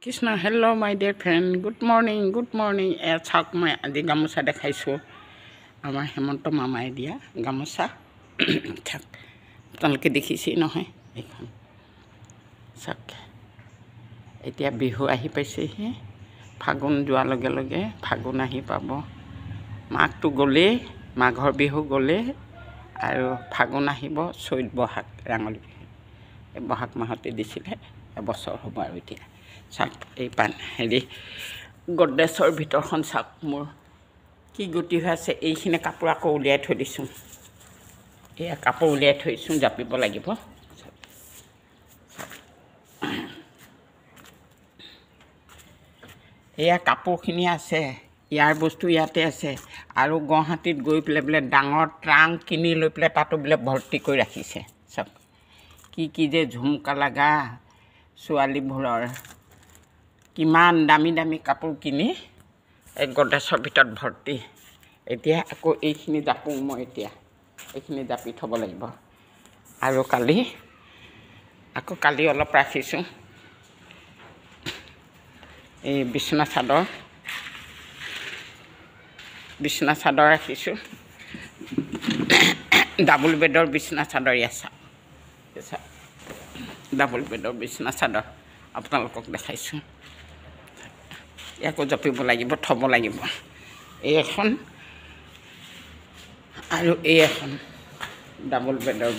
Krishna hello' মাই dear friend good morning এয়া চাওক মই আজি গামোচা দেখাইছোঁ আমাৰ হেমন্ত মামাই দিয়া গামোচা চাওক আপোনালোকে দেখিছেই নহয় এইখন চাওক এতিয়া বিহু আহি পাইছেহি ফাগুন যোৱাৰ লগে লগে ফাগুন আহি পাব মাঘটো গ'লেই মাঘৰ বিহু গ'লেই আৰু ফাগুন আহিব চৈত বহাগ ৰাঙলী এই বহাগ মাহতে দিছিলে এবছৰ হ'ব আৰু এতিয়া চাওক এই হেৰি গড্ৰেজৰ ভিতৰখন চাওক মোৰ কি গতি হৈ আছে এইখিনি কাপোৰ আকৌ উলিয়াই থৈ দিছোঁ এয়া কাপোৰ উলিয়াই থৈছোঁ জাপিব লাগিব এয়া কাপোৰখিনি আছে ইয়াৰ বস্তু ইয়াতে আছে আৰু গুৱাহাটীত গৈ পেলাই বোলে ডাঙৰ ট্ৰাংক কিনি লৈ পেলাই তাতো বোলে ভৰ্তি কৰি ৰাখিছে চাওক কি যে ঝুমকা লগা ছোৱালীবোৰৰ কিমান দামী দামী কাপোৰ কিনি এই গড্ৰেজৰ ভিতৰত ভৰ্তি এতিয়া আকৌ এইখিনি জাপোঁ মই এতিয়া এইখিনি জাপি থ'ব লাগিব আৰু কালি অলপ ৰাখিছোঁ এই বিছনা চাদৰ ৰাখিছোঁ ডাবল বেডৰ বিছনা চাদৰ চাওক ডাবল বেডৰ বিছনা চাদৰ আপোনালোকক দেখাইছোঁ ইয়াকো জাপিব লাগিব থ'ব লাগিব এই এখন আৰু এই এখন ডাবল বেডৰ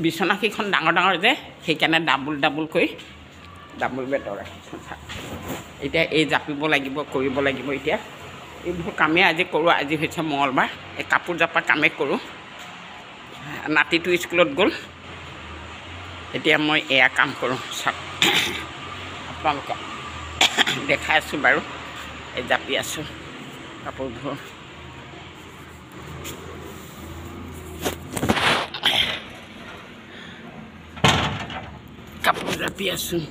বিছনাকেইখন ডাঙৰ ডাঙৰ যে সেইকাৰণে ডাবুল বেডৰ ৰাখিছোঁ এতিয়া এই জাপিব লাগিব কৰিব লাগিব এতিয়া এইবোৰ কামেই আজি কৰোঁ আজি হৈছে মঙলবাৰ এই কাপোৰ জাপা কামেই কৰোঁ নাতিটো স্কুলত গ'ল এতিয়া মই এয়া কাম কৰোঁ চাওক আপোনালোকক দেখাই আছোঁ বাৰু এই জাপি আছোঁ কাপোৰবোৰ জাপি আছোঁ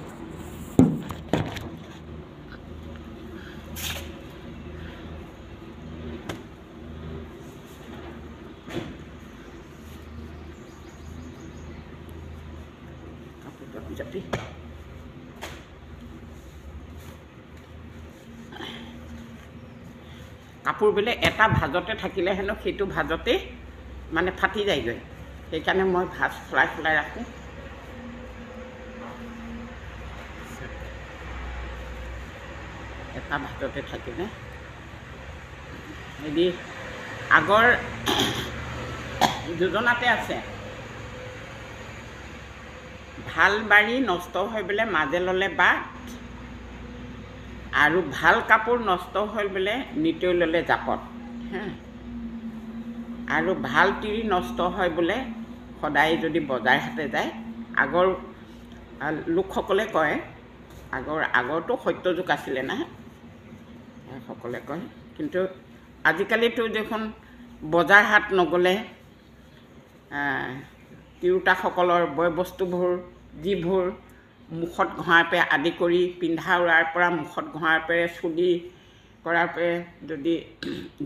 জাপি কাপোৰ বোলে এটা ভাজতে থাকিলে হেনো সেইটো ভাজতে মানে ফাটি যায়গৈ সেইকাৰণে মই ভাজ খোলাই ৰাখোঁ এটা ভাজতে থাকিলে হেৰি আগৰ যোজনাতে আছে ভাল বাৰী নষ্ট হৈ বোলে মাজে ল'লে বাট আৰু ভাল কাপোৰ নষ্ট হৈ বোলে নিতৈ ল'লে জাপত আৰু ভাল তিৰি নষ্ট হয় বোলে সদায় যদি বজাৰ হাতে যায় আগৰ লোকসকলে কয় আগৰটো সত্য যুগ আছিলে না সকলে কয় কিন্তু আজিকালিতো দেখোন বজাৰ হাট নগ'লে তিৰোতাসকলৰ বয় বস্তুবোৰ যিবোৰ মুখত ঘঁহাৰ পৰা আদি কৰি পিন্ধা উৰাৰ পৰা মুখত ঘঁহাৰ পৰা চুলি কৰাৰ পৰা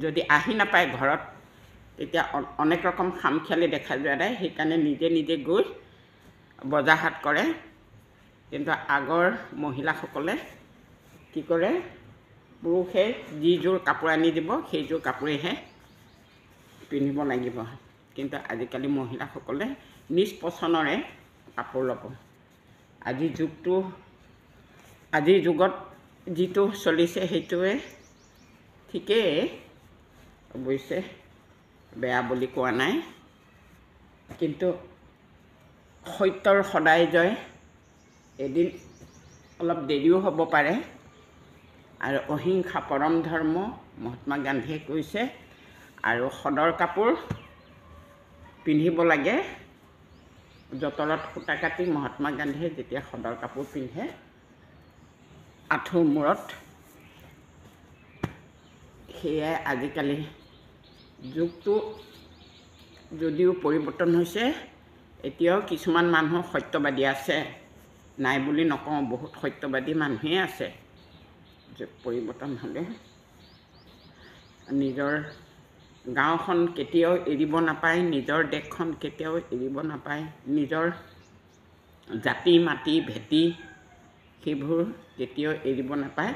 যদি আহি নাপায় ঘৰত তেতিয়া অনেক ৰকম খামখেয়ালি দেখা যোৱা যায় সেইকাৰণে নিজে গৈ বজাৰ হাট কৰে কিন্তু আগৰ মহিলাসকলে কি কৰে পুৰুষে যিযোৰ কাপোৰ আনি দিব সেইযোৰ কাপোৰেহে পিন্ধিব লাগিব কিন্তু আজিকালি মহিলাসকলে নিজ পচন্দৰে কাপোৰ ল'ব আজিৰ যুগত যিটো চলিছে সেইটোৱে ঠিকেই অৱশ্যে বেয়া বুলি কোৱা নাই কিন্তু সত্যৰ সদায় জয় এদিন অলপ দেৰিও হ'ব পাৰে আৰু অহিংসা পৰম ধৰ্ম মহাত্মা গান্ধীয়ে কৈছে আৰু সদৰ কাপোৰ পিন্ধিব লাগে যঁতৰত সূতা কাটি মহাত্মা গান্ধীয়ে যেতিয়া সদৰ কাপোৰ পিন্ধে আঁঠুৰ মূৰত সেয়াই আজিকালি যুগটো যদিও পৰিৱৰ্তন হৈছে এতিয়াও কিছুমান মানুহ সত্যবাদী আছে নাই বুলি নকওঁ বহুত সত্যবাদী মানুহেই আছে যুগ পৰিৱৰ্তন হ'লে নিজৰ গাঁওখন কেতিয়াও এৰিব নাপায় নিজৰ দেশখন কেতিয়াও এৰিব নাপায় নিজৰ জাতি মাটি ভেটি সেইবোৰ কেতিয়াও এৰিব নাপায়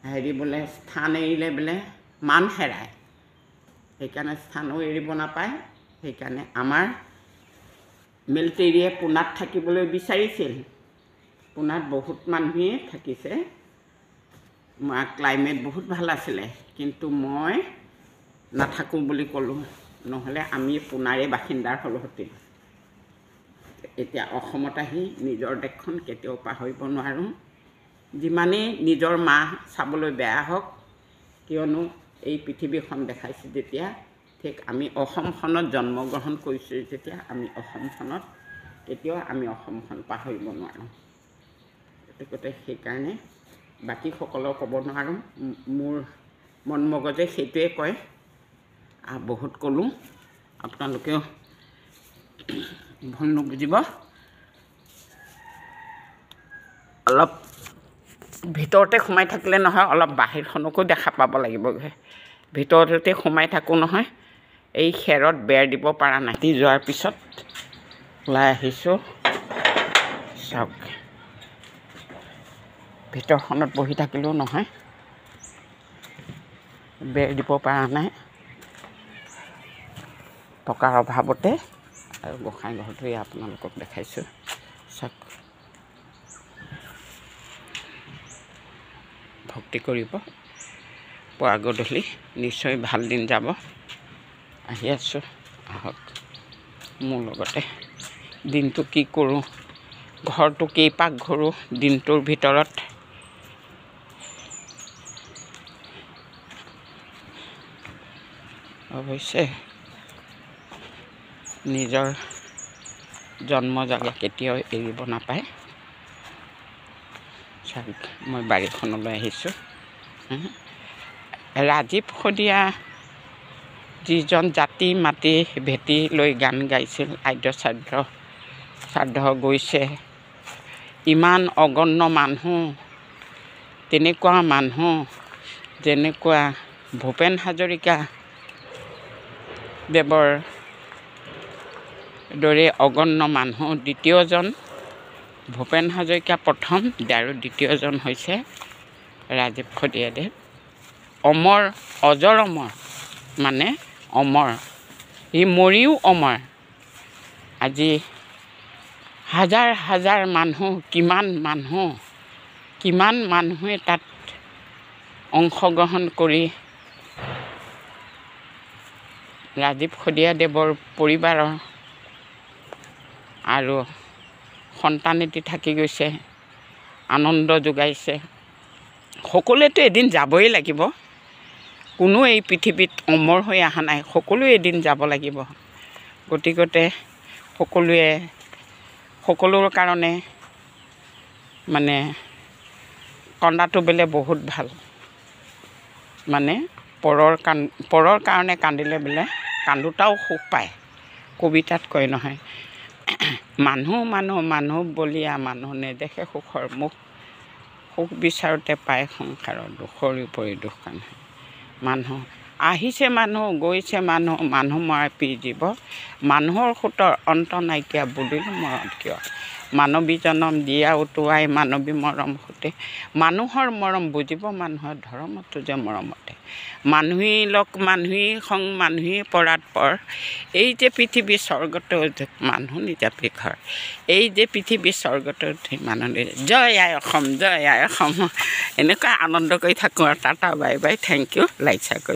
হেৰি বোলে স্থান এৰিলে বোলে মান হেৰায় সেইকাৰণে স্থানো এৰিব নাপায় সেইকাৰণে আমাৰ মিলিটেৰীয়ে পুনাত থাকিবলৈ বিচাৰিছিল পুনাত বহুত মানুহে থাকিছে ক্লাইমেট বহুত ভাল আছিলে কিন্তু মই নাথাকোঁ বুলি ক'লোঁ নহ'লে আমি পুনাৰে বাসিন্দাৰ হ'লোহেঁতেন এতিয়া অসমত আহি নিজৰ দেশখন কেতিয়াও পাহৰিব নোৱাৰোঁ যিমানেই নিজৰ মা চাবলৈ বেয়া হওক কিয়নো এই পৃথিৱীখন দেখাইছে যেতিয়া ঠিক আমি অসমখনত জন্মগ্ৰহণ কৰিছোঁ যেতিয়া আমি অসমখনত কেতিয়াও আমি অসমখন পাহৰিব নোৱাৰোঁ গতিকে সেইকাৰণে বাকীসকলক ক'ব নোৱাৰোঁ মোৰ মন মগজে সেইটোৱে কয় বহুত ক'লোঁ আপোনালোকেও ভুল নুবুজিব অলপ ভিতৰতে সোমাই থাকিলে নহয় অলপ বাহিৰখনকো দেখা পাব লাগিব ভিতৰতে সোমাই থাকোঁ নহয় এই খেৰত বেৰ দিব পৰা নাই যোৱাৰ পিছত ওলাই আহিছোঁ চাওক ভিতৰখনত বহি থাকিলেও নহয় বেৰ দিব পৰা নাই টকাৰ অভাৱতে আৰু গোসাঁই ঘৰটোৱে আপোনালোকক দেখাইছোঁ চাওক ভক্তি কৰিব পুৱা গধূলি নিশ্চয় ভাল দিন যাব আহি আছোঁ আহক মোৰ লগতে দিনটো কি কৰোঁ ঘৰটো কেইপাক ঘূৰোঁ দিনটোৰ ভিতৰত অৱশ্যে নিজৰ জন্ম জাগা কেতিয়াও এৰিব নাপায় চাওক মই বাৰীখনলৈ আহিছোঁ ৰাজীৱ শদিয়া যিজন জাতি মাতি ভেটি লৈ গান গাইছিল আদ্য শ্ৰাদ্ধ গৈছে ইমান অগণ্য মানুহ তেনেকুৱা মানুহ যেনেকুৱা ভূপেন হাজৰিকা দেৱৰ দৰে অগণ্য মানুহ দ্বিতীয়জন ভূপেন হাজৰিকা প্ৰথম আৰু দ্বিতীয়জন হৈছে ৰাজীৱ শদিয়াদেৱ অমৰ অজৰ অমৰ মানে অমৰ ই মৰিও অমৰ আজি হাজাৰ হাজাৰ মানুহ কিমান মানুহে তাত অংশগ্ৰহণ কৰি ৰাজীৱ শদিয়াদেৱৰ পৰিবাৰৰ আৰু সন্তানেতি থাকি গৈছে আনন্দ যোগাইছে সকলোৱেতো এদিন যাবই লাগিব কোনো এই পৃথিৱীত অমৰ হৈ অহা নাই সকলোৱে এদিন যাব লাগিব গতিকে সকলোৰ কাৰণে মানে কন্দাটো বোলে বহুত ভাল মানে পৰৰ কাৰণে কান্দিলে বোলে কান্দোতাও সুখ পায় কবিতাত কয় নহয় মানুহ বলিয়া মানুহ নেদেখে সুখৰ মুখ সুখ বিচাৰোঁতে পায় সংসাৰৰ দুখৰ উপৰি দুখ কান্ধে মানুহ আহিছে মানুহ গৈছে মানুহ মৰা পি জীৱ মানুহৰ সুতৰ অন্ত নাইকিয়া বুলিলো মৰণ কিয় মানৱী জনম দিয়া উটুৱাই মানৱী মৰম সুতে মানুহৰ মৰম বুজিব মানুহৰ ধৰ্মটো যে মৰমতে মানুহেই লগ মানুহেই সং মানুহেই পৰাত পৰ এই যে পৃথিৱী স্বৰ্গটো মানুহ নিজাপি ঘৰ এই যে পৃথিৱী স্বৰ্গটো মানুহ জয় আই অসম এনেকুৱা আনন্দ কৰি থাকোঁ আৰু tata bye bye thank you like share কৰি